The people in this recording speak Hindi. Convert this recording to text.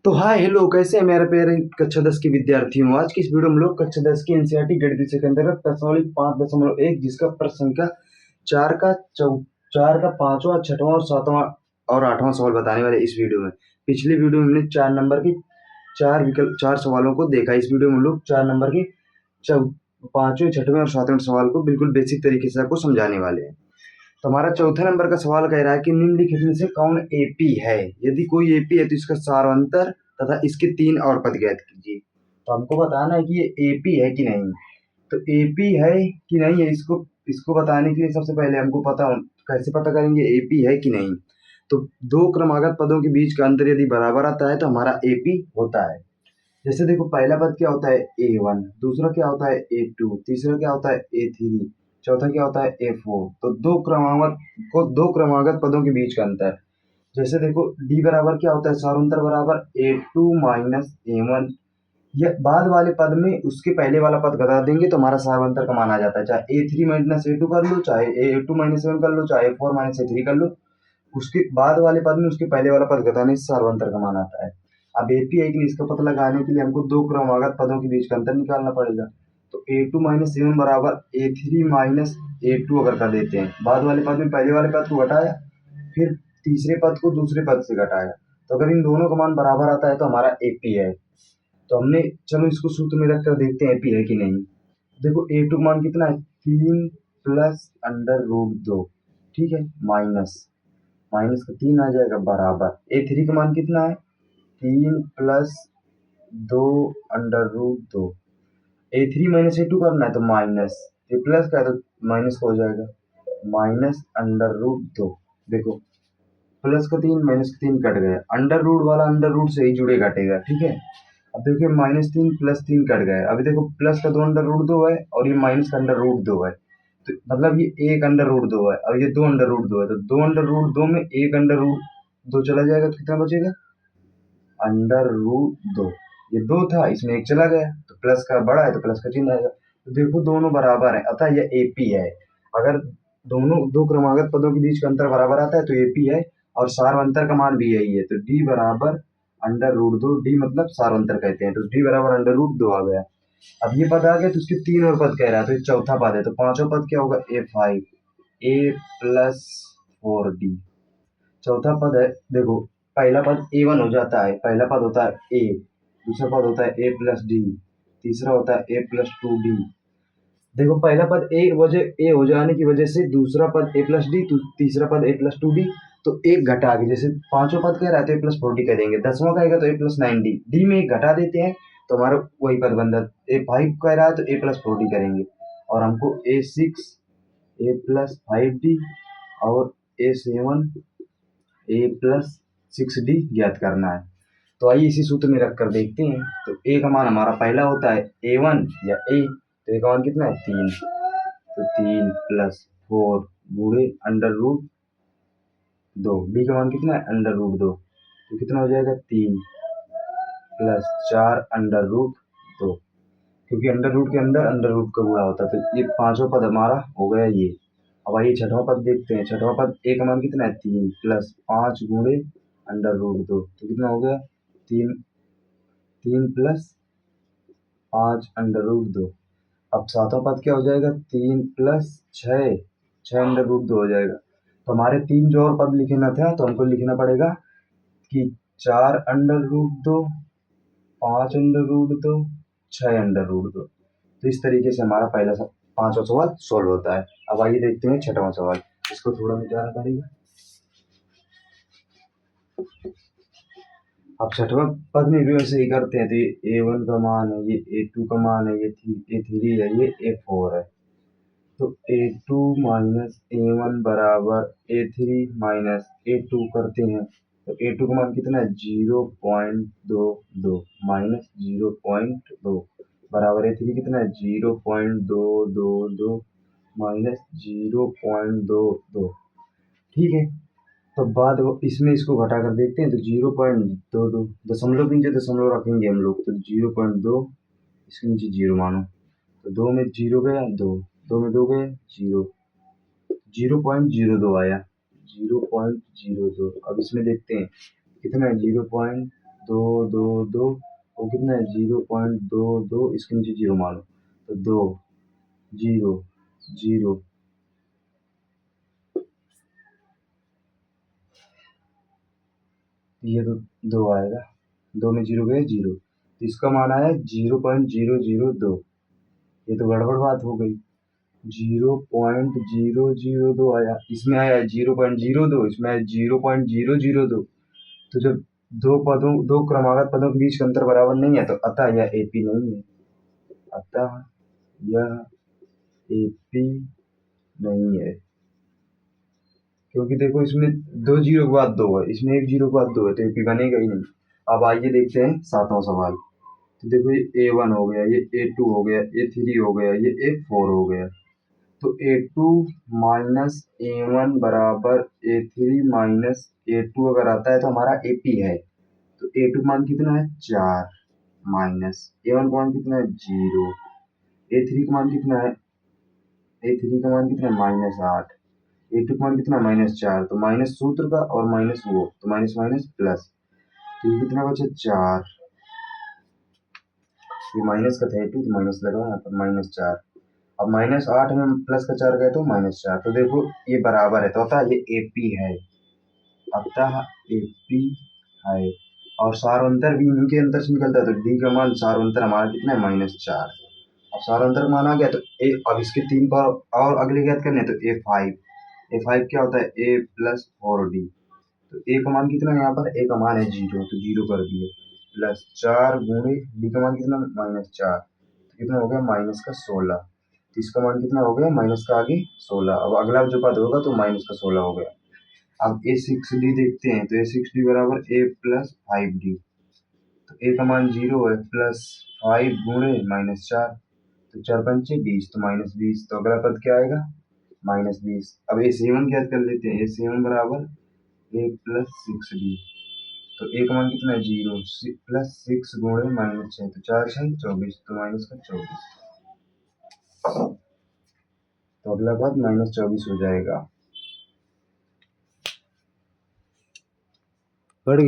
तो हाय हेलो, कैसे हैं मेरे प्यारे कक्षा 10 के विद्यार्थियों। आज की इस वीडियो में हम लोग कक्षा 10 की एनसीईआरटी गणित विषय के अंतर्गत प्रश्नावली 5.1 जिसका प्रश्न संख्या 4 का 5वां 6वां और 7वां और 8वां सवाल बताने वाले इस वीडियो में। पिछली वीडियो में हमने 4 नंबर के 4 सवालों को देखा। इस वीडियो में हम लोग 4 नंबर के 5वें 6वें और 7वें सवाल को बिल्कुल बेसिक तरीके से आपको समझाने वाले हैं। तो हमारा चौथे नंबर का सवाल कह रहा है कि निम्नलिखित में से कौन एपी है। यदि कोई एपी है तो इसका सारांतर तथा इसके 3 और पद ज्ञात कीजिए। तो हमको बताना है कि ये एपी है कि नहीं। तो एपी है कि नहीं है, इसको बताने के लिए सबसे पहले हमको कैसे पता करेंगे एपी है कि नहीं। तो दो क्रमागत पदों के बीच का अंतर यदि बराबर आता है तो हमारा एपी होता है। जैसे देखो, पहला पद क्या होता है A1, दूसरा क्या होता है A2, तीसरा क्या होता है A3, चौथा क्या होता है A4। तो दो क्रमागत पदों के बीच का अंतर। जैसे देखो, D बराबर क्या होता है, सारांतर बराबर A2 माइनस A1। यह बाद वाले पद में उसके पहले वाला पद घटा देंगे तो हमारा सारांतर का मान आ जाता है। चाहे A3 माइनस A2 कर लो, चाहे A2 माइनस A1 कर लो, चाहे A4 माइनस A3 कर लो, उसके बाद वाले पद में उसके पहले वाला पद घटाने से सार्वंतर का मान आता है। अब एपी है कि नहीं, इसका पता लगाने के लिए हमको दो क्रमागत पदों के बीच का अंतर निकालना पड़ेगा। तो A2 माइनस A1 बराबर A3 माइनस A2 अगर कर देते हैं, बाद वाले पद में पहले वाले पद को घटाया, फिर तीसरे पद को दूसरे पद से घटाया, तो अगर इन दोनों का मान बराबर आता है तो हमारा एपी है। तो हमने चलो इसको सूत्र में रखकर देखते हैं एपी है कि नहीं। देखो A2 मान कितना है, 3 प्लस अंडर रूट 2, ठीक है, माइनस का 3 आ जाएगा बराबर A3 का मान कितना है, 3 plus 2 under root 2। A3 minus A2 करना है तो माइनस, ये प्लस का है तो माइनस का हो जाएगा, माइनस अंडर रूट 2। देखो, प्लस का 3 माइनस का 3 कट गया, अंडर रूट वाला अंडर रूट से ही जुड़े घटेगा, ठीक है। अब देखिए, -3 प्लस 3 कट गए। अभी देखो, प्लस का 2 अंडर रूट 2 है और ये माइनस का अंडर रूट 2 है, तो मतलब ये एक अंडर रूट 2 है और ये 2 अंडर रूट 2 है। तो 2 अंडर रूट 2 में एक अंडर रूट 2 चला जाएगा तो कितना बचेगा, अंडर रूट 2। ये 2 था, इसमें एक चला गया तो प्लस का बड़ा है तो प्लस का चिन्ह आएगा। तो देखो, दोनों बराबर है, अतः यह एपी है। अगर दोनों दो क्रमागत पदों के बीच का अंतर बराबर आता है तो एपी है, और सार्वंतर का मान भी यही है। तो डी बराबर अंडर रूट 2, डी मतलब सार्वंतर कहते हैं, तो डी बराबर अंडर रूट 2 आ गया। अब ये पद आ गया तो उसके 3 और पद कह रहा है, तो ये चौथा पद है, तो पांचवा पद क्या होगा, A5, A प्लस 4D। चौथा पद है, देखो, पहला पद A1 हो जाता है, पहला पद होता है A, दूसरा पद होता है A प्लस डी, तीसरा होता है A प्लस 2D। देखो, पहला पद A हो जाने की वजह से दूसरा पद A प्लस डी, तीसरा पद A प्लस 2D, तो एक घटा के, जैसे पांचवा पद कह रहा है तो A प्लस 4D कह देंगे, 10वां कहेगा तो A प्लस 9D, डी में एक घटा देते हैं तो हमारा वही पद बन जाता है। A5 कह रहा है तो A प्लस 4D करेंगे, और हमको A6 A प्लस 5D और A7 A प्लस 6D ज्ञात करना है। तो आइए इसी सूत्र में रखकर देखते हैं। तो A का मान हमारा पहला होता है A1 या A, तो A का मान कितना है, 3, तो 3 प्लस 4 बूढ़े अंडर रूट 2। D का मान कितना है, अंडर रूट 2, तो कितना हो जाएगा, 3 प्लस 4 अंडर रूट 2, क्योंकि अंडर रूट के अंदर अंडर रूट का गुणा होता है। तो ये पांचवा पद हमारा हो गया ये। अब आइए छठवां पद देखते हैं। छठवां पद A का मान कितना है, 3 प्लस 5 गुणे अंडर रूट 2, तो कितना हो गया, 3 प्लस 5 अंडर रूट 2। अब सातवां पद क्या हो जाएगा, 3 प्लस 6 अंडर रूट 2 हो जाएगा। तो हमारे 3 जो और पद लिखना था तो हमको लिखना पड़ेगा कि 4 under root 2, 5 under root 2, 6 under root 2। तो इस तरीके से हमारा पांचवा सवाल सोल्व होता है। अब आइए देखते हैं छठवां सवाल, इसको थोड़ा मिटाना पड़ेगा। अब छठवां पद में भी वैसे ही करते हैं। तो ये A1 का मान है, ये A2 का मान है, ये A3 है, ये A4 है। तो A2 माइनस A1 बराबर A3 माइनस A2 करते हैं, तो A2 का मान कितना है, 0.22 माइनस 0.2 बराबर A3 कितना है, 0.222 माइनस 0.22, ठीक है। तो बाद इसमें इसको घटा कर देखते हैं, तो 0.22, दशमलव के नीचे दशमलव रखेंगे हम लोग, तो 0.2, इसके नीचे 0 मानो, तो 2 में 0 गया, 2 में 2 गया, 0, 0.02 आया, 0.02। अब इसमें देखते हैं कितना है, 2 वो कितना है 0.22 इसके नीचे जीरो मारो तो 2 0 0 ये तो 2 आएगा 2 में जीरो गए जीरो तो इसका मान आया 0.002 ये तो गड़बड़ बात हो गई 0.002 आया इसमें आया 0.02 इसमें आया 0.002 तो जब दो क्रमागत पदों के बीच का अंतर बराबर नहीं है तो अतः यह एपी नहीं है अतः यह एपी नहीं है क्योंकि देखो इसमें 2 जीरो के बाद 2 है इसमें 1 जीरो के बाद 2 है तो एपी बनेगा ही नहीं। अब आइए देखते हैं 7वां सवाल। तो देखो ये A1 हो गया ये A2 हो गया A3 हो गया ये A4 हो गया तो A2 माइनस A1 बराबर A3 माइनस A2 अगर आता है तो हमारा AP है तो A2 मान कितना है 4 माइनस A1 का मान कितना है 0 A3 का मान कितना है A3 का मान कितना है -8 A2 का मान कितना -4 तो माइनस सूत्र का और माइनस वो तो माइनस माइनस प्लस तो ये कितना बचा 4 ये माइनस का था A2 तो माइनस लगा यहाँ पर -4 अब -8 में प्लस का 4 गए तो -4 तो देखो ये बराबर है तो अतः ये AP है अतः AP है और सारांतर भी इन्हीं के अंतर से निकलता है तो D का मान सारांतर हमारा कितना है -4 अब सारांतर मान आ गया तो अब इसके 3 पर और अगले ज्ञात करने तो A5 क्या होता है A प्लस 4D तो A का मान कितना है यहाँ पर A का मान है 0 तो 0 कर दिए प्लस 4 गुणे D का मान कितना -4 तो कितना हो गया माइनस का 16 तो इसका मान कितना हो गया माइनस का आगे 16 अब अगला जो पद होगा तो माइनस का 16 हो गया। अब A6D देखते हैं तो A6D बराबर A प्लस 5D तो A का मान 0 है प्लस 5 गुणे -4 तो 4 पंचे 20 तो -20 तो अगला पद क्या आएगा -20। अब A7 ज्ञात कर लेते हैं A7 बराबर A प्लस 6D तो A का मान कितना है 0 प्लस 6 गुणे -6 तो 4 6 24 तो माइनस का 24 तो अगला पद -24 हो जाएगा। पढ़